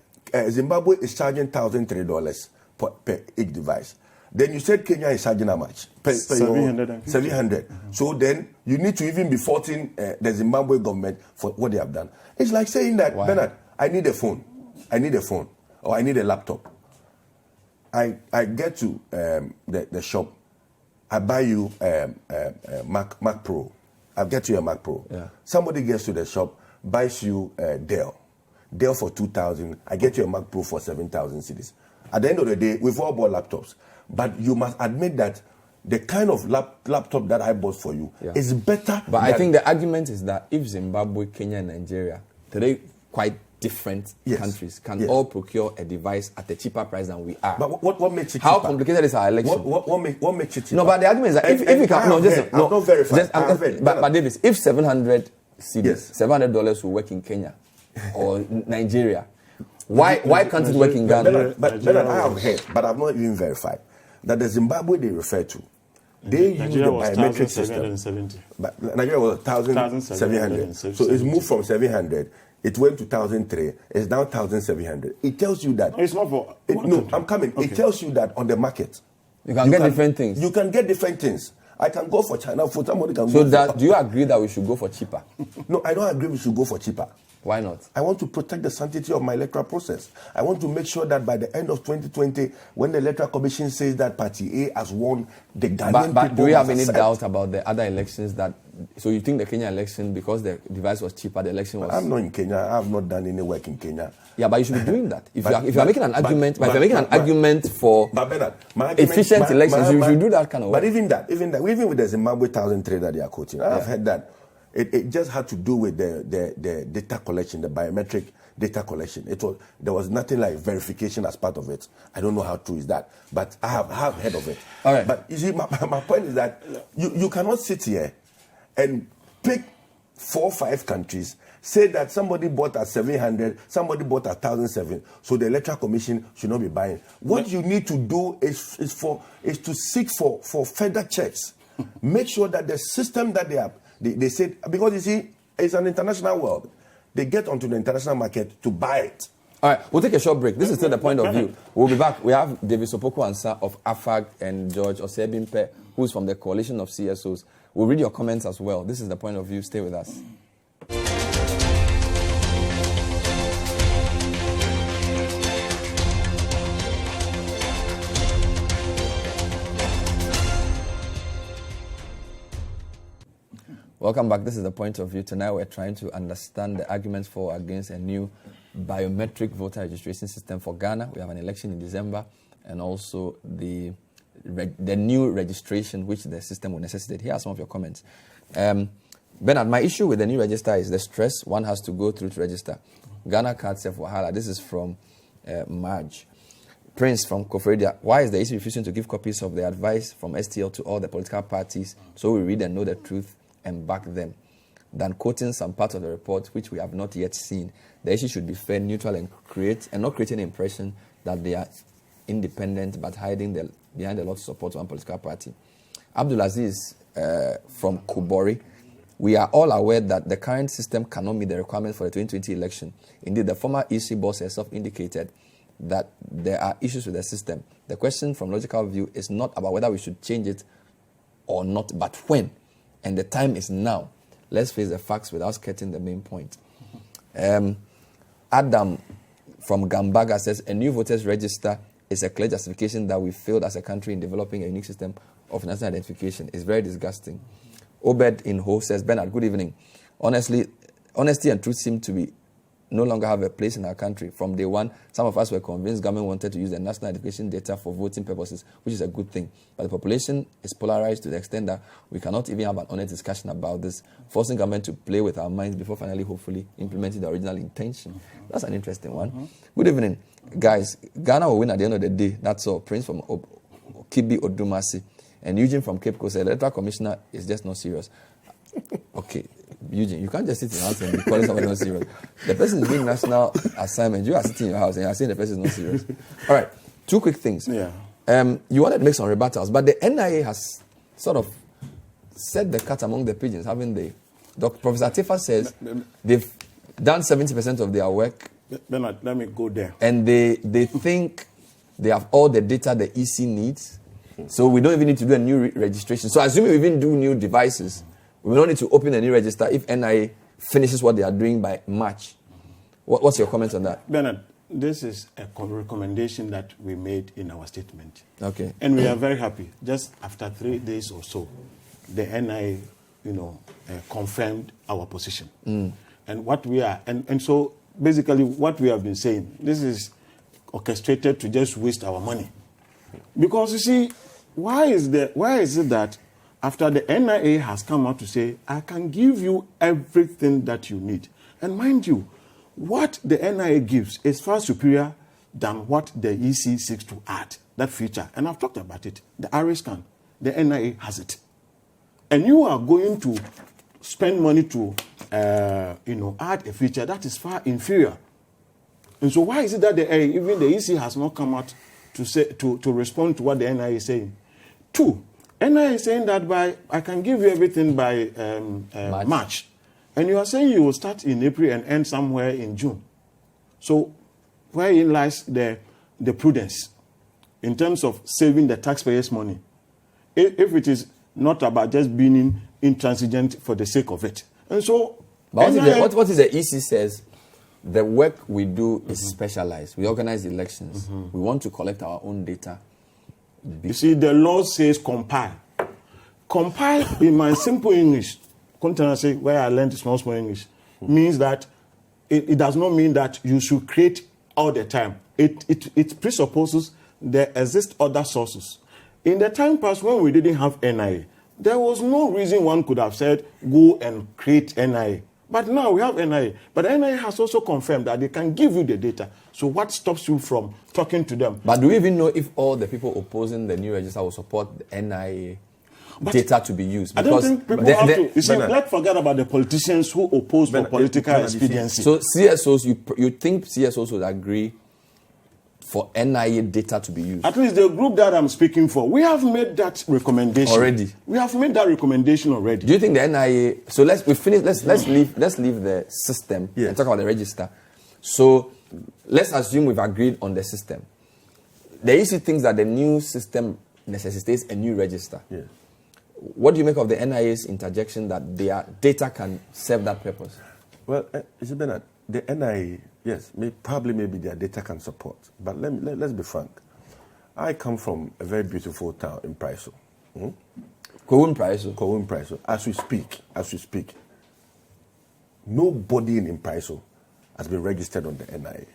S3: Zimbabwe is charging $1,003 per each device. Then you said Kenya is charging how much? 700. Mm-hmm. So then you need to even be faulting the Zimbabwe government for what they have done. It's like saying that, why? Bernard, I need a phone, or I need a laptop. I get to the shop. I buy you Mac Pro. I'll get you a Mac Pro.
S1: Yeah.
S3: Somebody gets to the shop, buys you Dell for 2,000. I get you a Mac Pro for 7,000 cedis. At the end of the day, we've all bought laptops. But you must admit that the kind of laptop that I bought for you is better.
S1: But I think the argument is that if Zimbabwe, Kenya, and Nigeria, today quite different countries, can all procure a device at a cheaper price than we are.
S3: But what makes it cheaper?
S1: How complicated is our election?
S3: What makes it cheaper?
S1: No, but the argument is that if we can...
S3: I'm not verified.
S1: But Davis, if 700 cedis, $700 will work in Kenya or Nigeria, why can't it work in Ghana?
S3: But I have heard, but I've not even verified, that the Zimbabwe they refer to, they use the biometric system. But Nigeria was 1,700. So it's moved from 700. It went to 1,003. It's now 1,700. It tells you that...
S2: It's not for...
S3: I'm coming. Okay. It tells you that on the market...
S1: You can get different things.
S3: You can get different things. I can go for China food. Somebody can
S1: go
S3: for...
S1: do you agree that we should go for cheaper?
S3: No, I don't agree we should go for cheaper.
S1: Why not?
S3: I want to protect the sanctity of my electoral process. I want to make sure that by the end of 2020, when the electoral commission says that Party A has won, the Ghanaian people...
S1: But do we have any doubt about the other elections that... So you think the Kenya election, because the device was cheaper, the election was...
S3: I'm not in Kenya. I have not done any work in Kenya.
S1: Yeah, but you should be doing that. If you are making an argument, if you're making an argument for efficient elections, you should do that kind of work.
S3: But even with the Zimbabwe 1,003 that they are quoting, I've heard that it just had to do with the data collection, the biometric data collection. There was nothing like verification as part of it. I don't know how true is that, but I have heard of it.
S1: All right.
S3: But you see, my point is that you cannot sit here and pick 4 or 5 countries, say that somebody bought at 700, somebody bought at 1,007, so the electoral commission should not be buying. What you need to do is to seek for further checks. Make sure that the system that they said, because you see, it's an international world. They get onto the international market to buy it.
S1: All right, we'll take a short break. This is still the point of view. We'll be back. We have David Sopoko Ansa of AFAG and George Osebimpe, who's from the coalition of CSOs. We'll read your comments as well. This is the point of view. Stay with us. Welcome back. This is the point of view. Tonight we're trying to understand the arguments for or against a new biometric voter registration system for Ghana. We have an election in December, and also the new registration which the system will necessitate. Here are some of your comments. Bernard, my issue with the new register is the stress one has to go through to register. Ghana card self wahala. This is from Marge. Prince from Koforidua. Why is the EC refusing to give copies of the advice from STL to all the political parties so we read and know the truth and back them? than quoting some parts of the report which we have not yet seen. The issue should be fair, neutral, and not create an impression that they are independent but hiding behind a lot of support to one political party. Abdulaziz from Kubori, we are all aware that the current system cannot meet the requirements for the 2020 election. Indeed, the former EC boss herself indicated that there are issues with the system. The question from logical view is not about whether we should change it or not, but when. And the time is now. Let's face the facts without skirting the main point. Adam from Gambaga says, a new voters register is a clear justification that we failed as a country in developing a unique system of national identification. It's very disgusting. Obed in Ho says, Bernard, good evening. Honestly, honesty and truth seem to be no longer have a place in our country. From day one, some of us were convinced government wanted to use the national identification data for voting purposes, which is a good thing. But the population is polarized to the extent that we cannot even have an honest discussion about this, forcing government to play with our minds before finally, hopefully, implementing the original intention. That's an interesting one. Good evening, guys. Ghana will win at the end of the day. That's all. Prince from Kibi Odumasi. And Eugene from Cape Coast said, the electoral commissioner is just not serious. Okay, Eugene, you can't just sit in your house and be calling somebody not serious. The person is doing national assignment. You are sitting in your house and you are saying the person is not serious. All right, two quick things.
S2: Yeah.
S1: You wanted to make some rebuttals, but the NIA has sort of set the cat among the pigeons, haven't they? Professor Tifa says they've done 70% of their work.
S2: Bernard, let me go there.
S1: And they think they have all the data the EC needs. So we don't even need to do a new registration. So assuming we even do new devices, we don't need to open a new register if NIA finishes what they are doing by March. What's your comment on that?
S2: Bernard, this is a recommendation that we made in our statement.
S1: Okay.
S2: And we are very happy. Just after 3 days or so, the NIA, confirmed our position. And what we are, and so basically what we have been saying, this is orchestrated to just waste our money. Because you see, why is it that after the NIA has come out to say, I can give you everything that you need. And mind you, what the NIA gives is far superior than what the EC seeks to add, that feature. And I've talked about it. The iris scan, the NIA has it. And you are going to spend money to, add a feature that is far inferior. And so why is it that even the EC has not come out to respond to what the NIA is saying? 2, NIA is saying that I can give you everything by March. And you are saying you will start in April and end somewhere in June. So wherein lies the prudence in terms of saving the taxpayers' money? If it is not about just being intransigent for the sake of it. And so...
S1: But what is the EC says? The work we do is specialized. We organize elections. We want to collect our own data.
S2: You see, the law says compile. Compile, in my simple English, where I learned small English, means that it does not mean that you should create all the time. It presupposes there exist other sources. In the time past when we didn't have NIA, there was no reason one could have said, go and create NIA. But now we have NIA. But NIA has also confirmed that they can give you the data. So what stops you from talking to them?
S1: But do we even know if all the people opposing the new register will support the NIA data to be used?
S2: Because I don't think people have to. You see, let's forget about the politicians who oppose for political expediency.
S1: So CSOs, you think CSOs would agree for NIA data to be used?
S2: At least the group that I'm speaking for, we have made that recommendation
S1: already.
S2: We have made that recommendation already.
S1: Do you think the NIA? So let's leave the system and talk about the register. So let's assume we've agreed on the system. The EC thinks that the new system necessitates a new register.
S3: Yeah.
S1: What do you make of the NIA's interjection that their data can serve that purpose?
S3: Well, Bernard, the NIA, yes, maybe their data can support. But let's be frank. I come from a very beautiful town in Praiso.
S1: Kowun Praiso.
S3: As we speak, nobody in Praiso has been registered on the NIA.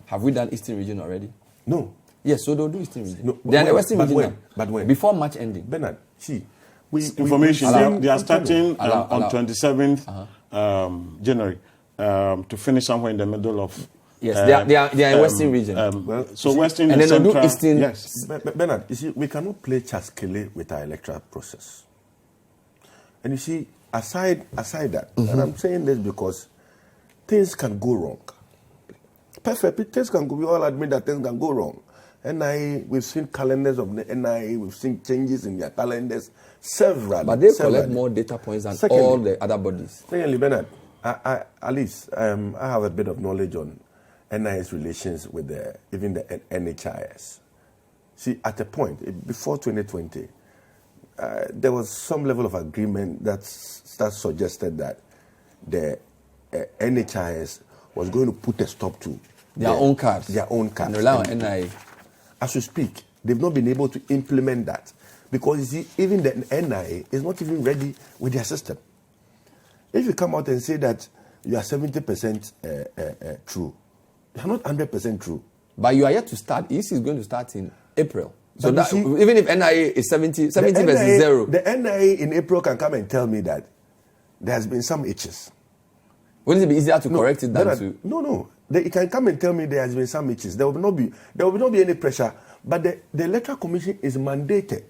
S1: Have we done Eastern Region already?
S3: No.
S1: Yes, so they'll do Eastern Region.
S3: No,
S1: they are in the Western Region now.
S3: But when?
S1: Before March ending.
S3: Bernard, see.
S2: They are starting on 27th January to finish somewhere in the middle of...
S1: Yes, they are in Western Region.
S2: Western
S1: and then
S2: Central,
S1: they'll do Eastern...
S3: Yes. Bernard, you see, we cannot play chaskele with our electoral process. And you see, aside that, and I'm saying this because things can go wrong. Perfect, things can go. We all admit that things can go wrong. NIA, we've seen calendars of the NIA, we've seen changes in their calendars, several.
S1: But they collect more data points than all the other bodies.
S3: Secondly, Bernard, at least I have a bit of knowledge on NIA's relations with even the NHIS. See, at a point, before 2020, there was some level of agreement that suggested that the NHIS was going to put a stop to
S1: their own cards.
S3: And
S1: rely on NIA.
S3: As we speak, they've not been able to implement that because you see, even the NIA is not even ready with their system. If you come out and say that you are 70% true, you are not 100% true.
S1: But you are yet to start. EC is going to start in April. So that, see, even if NIA is 70 versus 0.
S3: The NIA in April can come and tell me that there has been some itches.
S1: Wouldn't it be easier to correct it than to...
S3: No. It can come and tell me there has been some itches. There will not be any pressure. But the Electoral Commission is mandated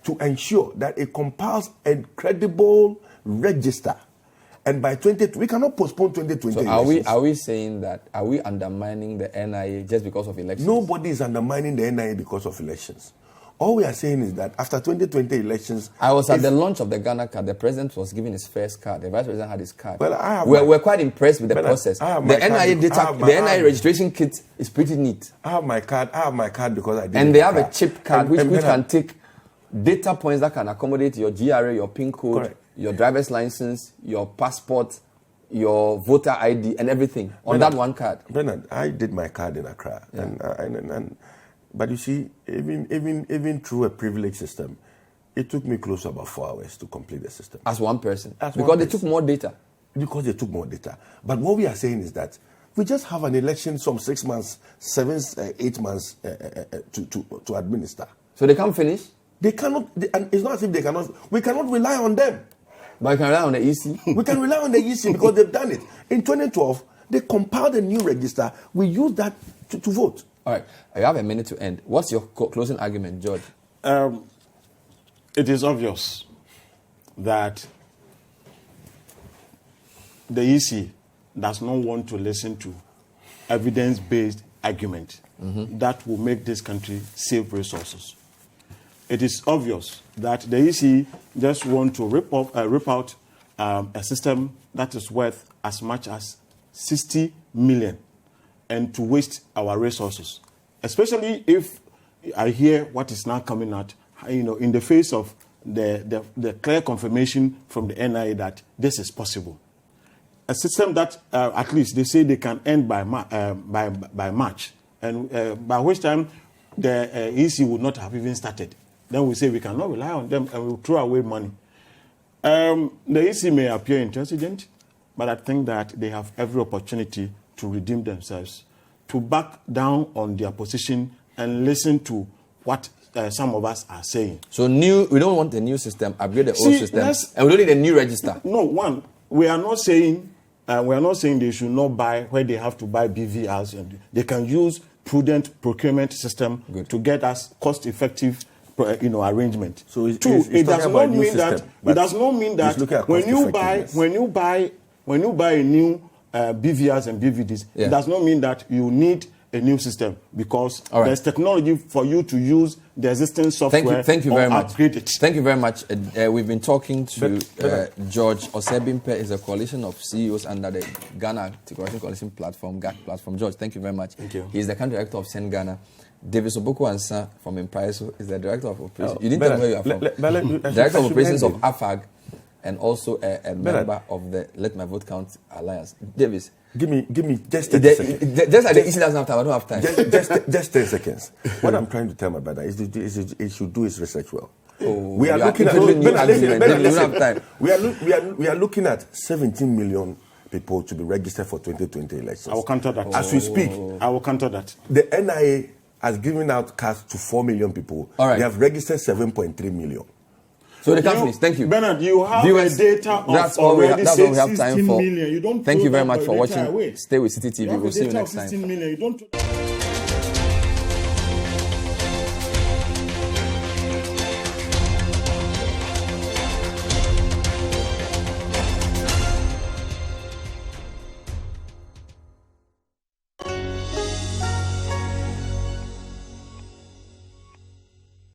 S3: to ensure that it compiles a credible register. And by we cannot postpone 2020
S1: So
S3: elections.
S1: Are we saying that, are we undermining the NIA just because of elections?
S3: Nobody is undermining the NIA because of elections. All we are saying is that after 2020 elections...
S1: I was at the launch of the Ghana card. The president was giving his first card. The vice president had his card.
S3: Well,
S1: we're quite impressed with the process. The NIA registration kit is pretty neat.
S3: I have my card because I did.
S1: And they have a chip card which can take data points that can accommodate your GRA, your PIN code, correct, your driver's license, your passport, your voter ID, and everything on that one card.
S3: Bernard, I did my card in Accra, but you see, even through a privilege system, it took me close to about 4 hours to complete the system.
S1: As one person? Because they took more data?
S3: Because they took more data. But what we are saying is that we just have an election some 6 months, 8 months to administer.
S1: So they can't finish?
S3: They cannot, and it's not as if they cannot, we cannot rely on them.
S1: But we can rely on the EC?
S3: We can rely on the EC because they've done it. In 2012, they compiled a new register. We use that to vote.
S1: All right. You have a minute to end. What's your closing argument, George?
S2: It is obvious that the EC does not want to listen to evidence-based argument that will make this country save resources. It is obvious that the EC just want to rip out a system that is worth as much as 60 million and to waste our resources, especially if I hear what is now coming out, in the face of the clear confirmation from the NIA that this is possible. A system that at least they say they can end by March, and by which time the EC would not have even started. Then we say we cannot rely on them and we'll throw away money. The EC may appear intransigent, but I think that they have every opportunity to redeem themselves, to back down on their position and listen to what some of us are saying.
S1: So we don't want a new system, upgrade the old system, and we don't need a new register.
S2: No, we are not saying they should not buy where they have to buy BVRs, and they can use prudent procurement system to get us cost-effective arrangement.
S3: So
S2: it does not mean that when you buy a new BVRs and BVDs, it does not mean that you need a new system, because there's technology for you to use the existing software.
S1: Thank you very much.
S2: Upgrade it.
S1: Thank you very much. We've been talking to George Osebimpe, is a coalition of CEOs under the Ghana Anti-Corruption Coalition platform, GAC platform. George, thank you very much.
S2: Thank you.
S1: He's the country director of Send Ghana. David Soboko Ansa from Empire is the director of operations. You didn't tell me where you are from. Director of operations of AFAG, and also a member of the Let My Vote Count Alliance. Davis,
S3: give me just 30 seconds.
S1: Just like the EC doesn't have time, I don't have time.
S3: Just 10 seconds. What I'm trying to tell my brother is he should do his research well.
S1: We are looking at
S3: we are looking at 17 million people to be registered for 2020 elections.
S2: I will counter that.
S3: As we speak,
S2: I will counter that.
S3: The NIA has given out cards to 4 million people.
S1: All right.
S3: They have registered 7.3 million.
S1: So they can't finish. Thank you.
S2: Bernard, you have data of
S1: that's all we have time for.
S2: Million. You don't
S1: Thank you very much for watching. Stay with City TV. We'll see you next time.
S2: You don't